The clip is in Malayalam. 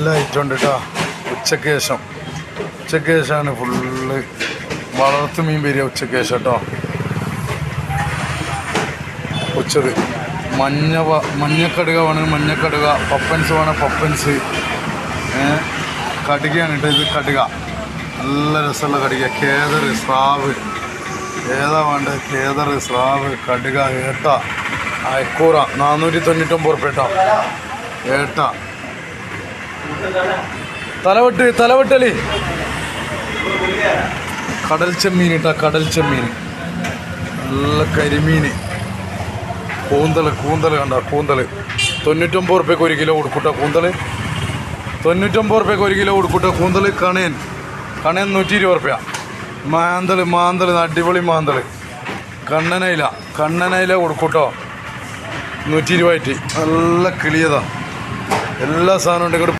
എല്ലാ ഐറ്റം ഉണ്ട് കേട്ടോ. ഉച്ചയ്ക്ക് ശേഷമാണ് ഫുള്ള് വളർത്തു മീൻ വരിക ഉച്ചയ്ക്ക് ശേഷം കേട്ടോ. ഉച്ചത് മഞ്ഞക്കടുക വേണമെങ്കിൽ മഞ്ഞക്കടുക, പപ്പൻസ് വേണം പപ്പൻസ്, കടുകയാണ് കേട്ടോ. ഇത് കടുക നല്ല രസമുള്ള കടുക. കേദർ, സ്രാവ്, ഏതാ വേണ്ടത്? കേദർ, സ്രാവ്, കടുക, ഏട്ട, അയക്കൂറ 499 റുപ്യ കേട്ടോ. ഏട്ട, തലവെട്ടലി, കടൽ ചെമ്മീൻ കേട്ടോ. കടൽ ചെമ്മീൻ, നല്ല കരിമീൻ, കൂന്തൽ കണ്ട. കൂന്തൽ 99 റുപ്യക്ക് 1 കിലോ കൊടുക്കൂട്ടോ. കൂന്തൽ 99 റുപ്യക്ക് 1 കിലോ കൊടുക്കൂട്ടോ. കൂന്തൽ. കണയൻ 120 റുപ്യ. മാന്തൽ അടിപൊളി മാന്തൽ. കണ്ണനയില കൊടുക്കൂട്ടോ 120 ആയിട്ട്. നല്ല കിളിയതാ. എല്ലാ സാധനവും ഉണ്ട്.